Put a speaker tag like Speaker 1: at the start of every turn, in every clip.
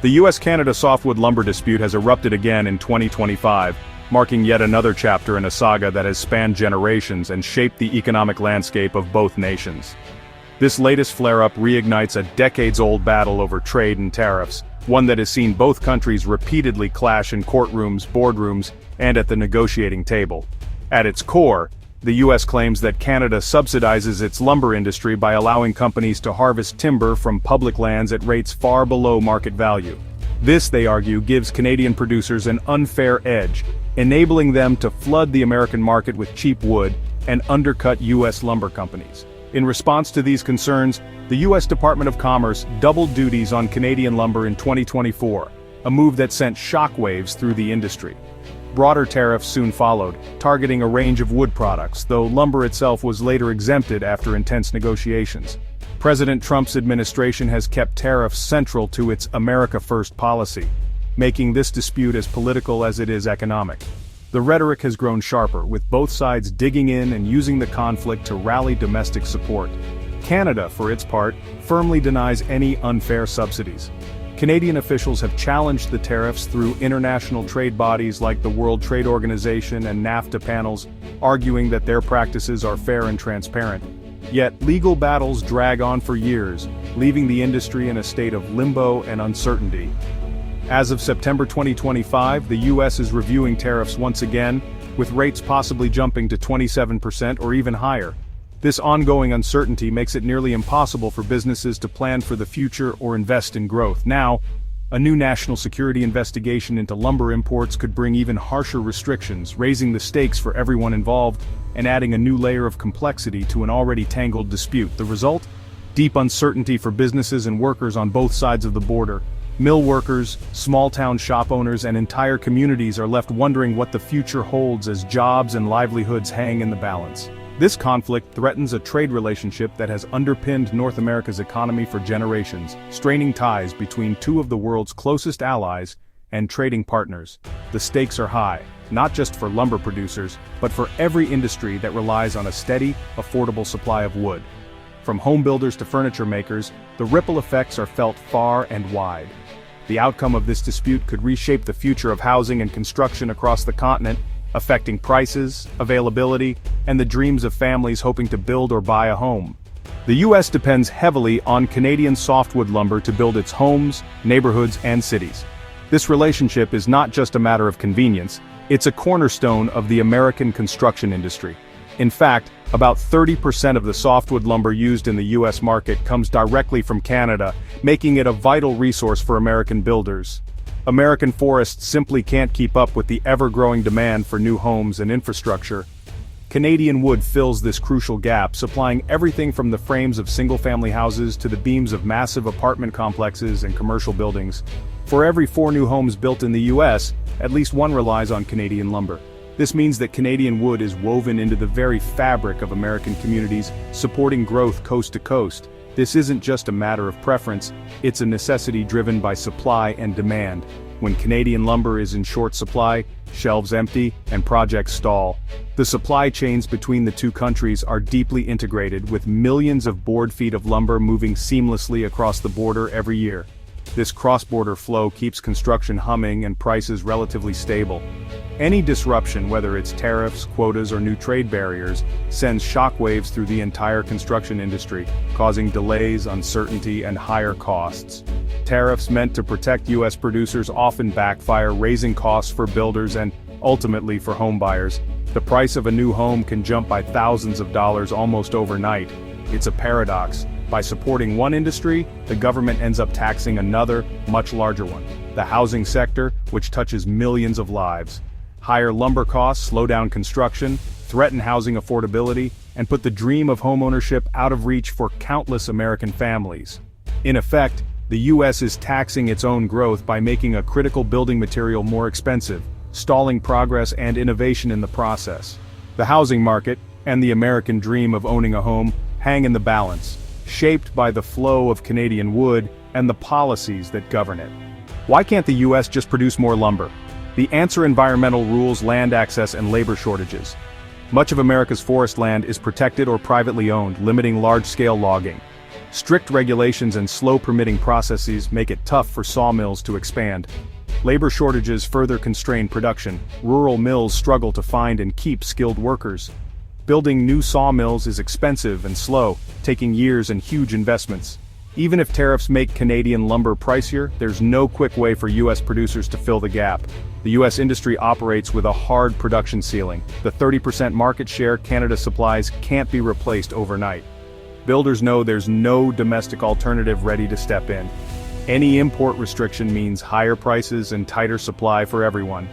Speaker 1: The US-Canada softwood lumber dispute has erupted again in 2025, marking yet another chapter in a saga that has spanned generations and shaped the economic landscape of both nations. This latest flare-up reignites a decades-old battle over trade and tariffs, one that has seen both countries repeatedly clash in courtrooms, boardrooms, and at the negotiating table. At its core, the US claims that Canada subsidizes its lumber industry by allowing companies to harvest timber from public lands at rates far below market value. This, they argue, gives Canadian producers an unfair edge, enabling them to flood the American market with cheap wood and undercut US lumber companies. In response to these concerns, the US Department of Commerce doubled duties on Canadian lumber in 2024, a move that sent shockwaves through the industry. Broader tariffs soon followed, targeting a range of wood products, though lumber itself was later exempted after intense negotiations. President Trump's administration has kept tariffs central to its America First policy, making this dispute as political as it is economic. The rhetoric has grown sharper, with both sides digging in and using the conflict to rally domestic support. Canada, for its part, firmly denies any unfair subsidies. Canadian officials have challenged the tariffs through international trade bodies like the World Trade Organization and NAFTA panels, arguing that their practices are fair and transparent. Yet, legal battles drag on for years, leaving the industry in a state of limbo and uncertainty. As of September 2025, the US is reviewing tariffs once again, with rates possibly jumping to 27% or even higher. This ongoing uncertainty makes it nearly impossible for businesses to plan for the future or invest in growth. Now, a new national security investigation into lumber imports could bring even harsher restrictions, raising the stakes for everyone involved and adding a new layer of complexity to an already tangled dispute. The result? Deep uncertainty for businesses and workers on both sides of the border. Mill workers, small-town shop owners, and entire communities are left wondering what the future holds as jobs and livelihoods hang in the balance. This conflict threatens a trade relationship that has underpinned North America's economy for generations, straining ties between two of the world's closest allies and trading partners. The stakes are high, not just for lumber producers, but for every industry that relies on a steady, affordable supply of wood. From home builders to furniture makers, the ripple effects are felt far and wide. The outcome of this dispute could reshape the future of housing and construction across the continent, affecting prices, availability, and the dreams of families hoping to build or buy a home. The US depends heavily on Canadian softwood lumber to build its homes, neighborhoods, and cities. This relationship is not just a matter of convenience, it's a cornerstone of the American construction industry. In fact, about 30% of the softwood lumber used in the US market comes directly from Canada, making it a vital resource for American builders. American forests simply can't keep up with the ever-growing demand for new homes and infrastructure. Canadian wood fills this crucial gap, supplying everything from the frames of single-family houses to the beams of massive apartment complexes and commercial buildings. For every 4 new homes built in the US, at least one relies on Canadian lumber. This means that Canadian wood is woven into the very fabric of American communities, supporting growth coast to coast. This isn't just a matter of preference, it's a necessity driven by supply and demand. When Canadian lumber is in short supply, shelves empty, and projects stall. The supply chains between the two countries are deeply integrated, with millions of board feet of lumber moving seamlessly across the border every year. This cross-border flow keeps construction humming and prices relatively stable. Any disruption, whether it's tariffs, quotas, or new trade barriers, sends shockwaves through the entire construction industry, causing delays, uncertainty, and higher costs. Tariffs meant to protect US producers often backfire, raising costs for builders and, ultimately, for home buyers. The price of a new home can jump by thousands of dollars almost overnight. It's a paradox. By supporting one industry, the government ends up taxing another, much larger one. The housing sector, which touches millions of lives. Higher lumber costs slow down construction, threaten housing affordability, and put the dream of homeownership out of reach for countless American families. In effect, the US is taxing its own growth by making a critical building material more expensive, stalling progress and innovation in the process. The housing market, and the American dream of owning a home, hang in the balance, shaped by the flow of Canadian wood and the policies that govern it. Why can't the US just produce more lumber? The answer: environmental rules, land access, and labor shortages. Much of America's forest land is protected or privately owned, limiting large-scale logging. Strict regulations and slow permitting processes make it tough for sawmills to expand. Labor shortages further constrain production. Rural mills struggle to find and keep skilled workers. Building new sawmills is expensive and slow, taking years and huge investments. Even if tariffs make Canadian lumber pricier, there's no quick way for U.S. producers to fill the gap. The U.S. industry operates with a hard production ceiling. The 30% market share Canada supplies can't be replaced overnight. Builders know there's no domestic alternative ready to step in. Any import restriction means higher prices and tighter supply for everyone.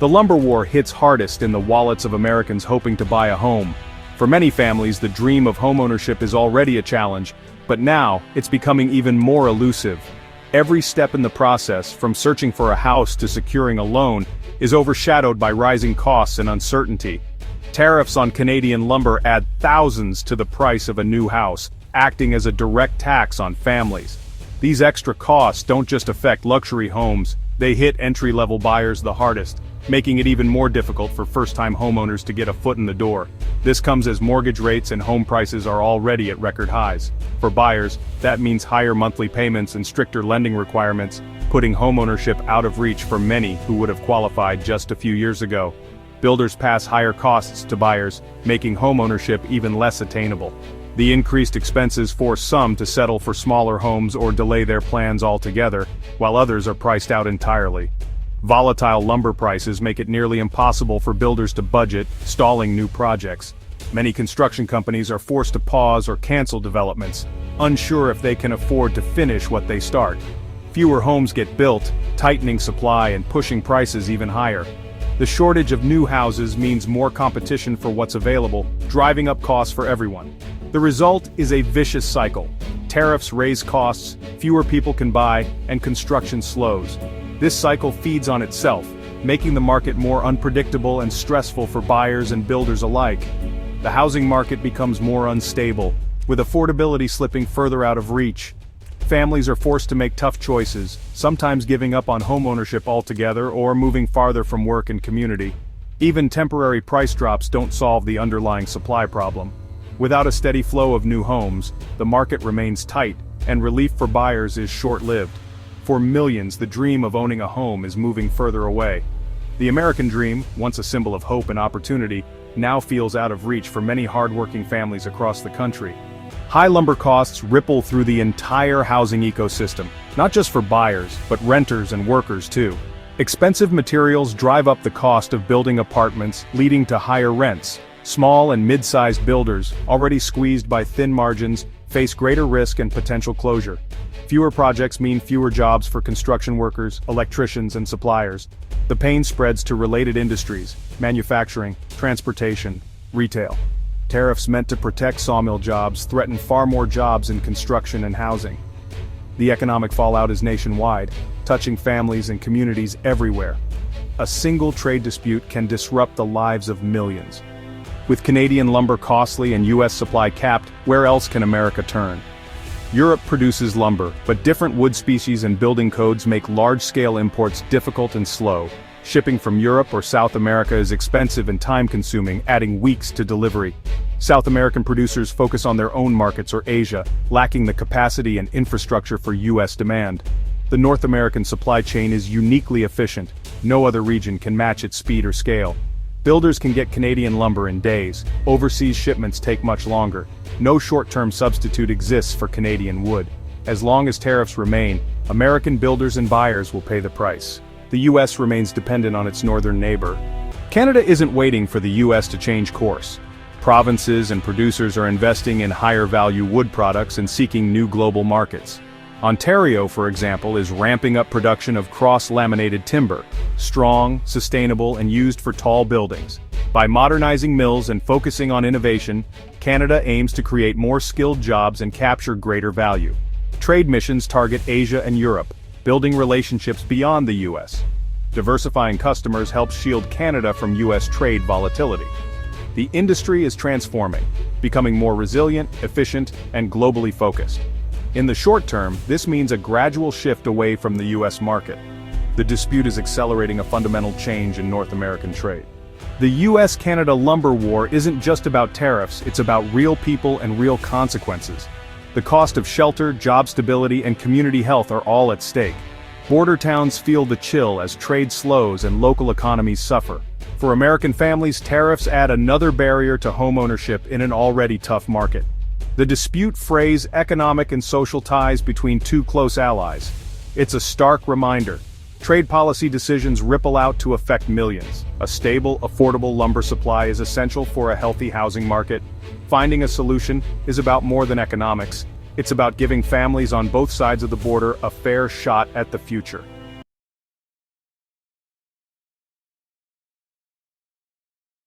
Speaker 1: The lumber war hits hardest in the wallets of Americans hoping to buy a home. For many families, the dream of homeownership is already a challenge, but now, it's becoming even more elusive. Every step in the process, from searching for a house to securing a loan, is overshadowed by rising costs and uncertainty. Tariffs on Canadian lumber add thousands to the price of a new house, acting as a direct tax on families. These extra costs don't just affect luxury homes, they hit entry-level buyers the hardest, making it even more difficult for first-time homeowners to get a foot in the door. This comes as mortgage rates and home prices are already at record highs. For buyers, that means higher monthly payments and stricter lending requirements, putting homeownership out of reach for many who would have qualified just a few years ago. Builders pass higher costs to buyers, making homeownership even less attainable. The increased expenses force some to settle for smaller homes or delay their plans altogether, while others are priced out entirely. Volatile lumber prices make it nearly impossible for builders to budget, stalling new projects. Many construction companies are forced to pause or cancel developments, unsure if they can afford to finish what they start. Fewer homes get built, tightening supply and pushing prices even higher. The shortage of new houses means more competition for what's available, driving up costs for everyone. The result is a vicious cycle. Tariffs raise costs, fewer people can buy, and construction slows. This cycle feeds on itself, making the market more unpredictable and stressful for buyers and builders alike. The housing market becomes more unstable, with affordability slipping further out of reach. Families are forced to make tough choices, sometimes giving up on homeownership altogether or moving farther from work and community. Even temporary price drops don't solve the underlying supply problem. Without a steady flow of new homes, the market remains tight, and relief for buyers is short-lived. For millions, the dream of owning a home is moving further away. The American dream, once a symbol of hope and opportunity, now feels out of reach for many hardworking families across the country. High lumber costs ripple through the entire housing ecosystem, not just for buyers, but renters and workers too. Expensive materials drive up the cost of building apartments, leading to higher rents. Small and mid-sized builders, already squeezed by thin margins, face greater risk and potential closure. Fewer projects mean fewer jobs for construction workers, electricians, and suppliers. The pain spreads to related industries: manufacturing, transportation, retail. Tariffs meant to protect sawmill jobs threaten far more jobs in construction and housing. The economic fallout is nationwide, touching families and communities everywhere. A single trade dispute can disrupt the lives of millions. With Canadian lumber costly and U.S. supply capped, where else can America turn? Europe produces lumber, but different wood species and building codes make large-scale imports difficult and slow. Shipping from Europe or South America is expensive and time-consuming, adding weeks to delivery. South American producers focus on their own markets or Asia, lacking the capacity and infrastructure for U.S. demand. The North American supply chain is uniquely efficient. No other region can match its speed or scale. Builders can get Canadian lumber in days. Overseas shipments take much longer. No short-term substitute exists for Canadian wood. As long as tariffs remain, American builders and buyers will pay the price. The U.S. remains dependent on its northern neighbor. Canada isn't waiting for the U.S. to change course. Provinces and producers are investing in higher-value wood products and seeking new global markets. Ontario, for example, is ramping up production of cross-laminated timber, strong, sustainable, and used for tall buildings. By modernizing mills and focusing on innovation, Canada aims to create more skilled jobs and capture greater value. Trade missions target Asia and Europe, building relationships beyond the U.S. Diversifying customers helps shield Canada from U.S. trade volatility. The industry is transforming, becoming more resilient, efficient, and globally focused. In the short term, this means a gradual shift away from the U.S. market. The dispute is accelerating a fundamental change in North American trade. The U.S.-Canada lumber war isn't just about tariffs, it's about real people and real consequences. The cost of shelter, job stability, and community health are all at stake. Border towns feel the chill as trade slows and local economies suffer. For American families, tariffs add another barrier to homeownership in an already tough market. The dispute frays economic and social ties between two close allies. It's a stark reminder. Trade policy decisions ripple out to affect millions. A stable, affordable lumber supply is essential for a healthy housing market. Finding a solution is about more than economics. It's about giving families on both sides of the border a fair shot at the future.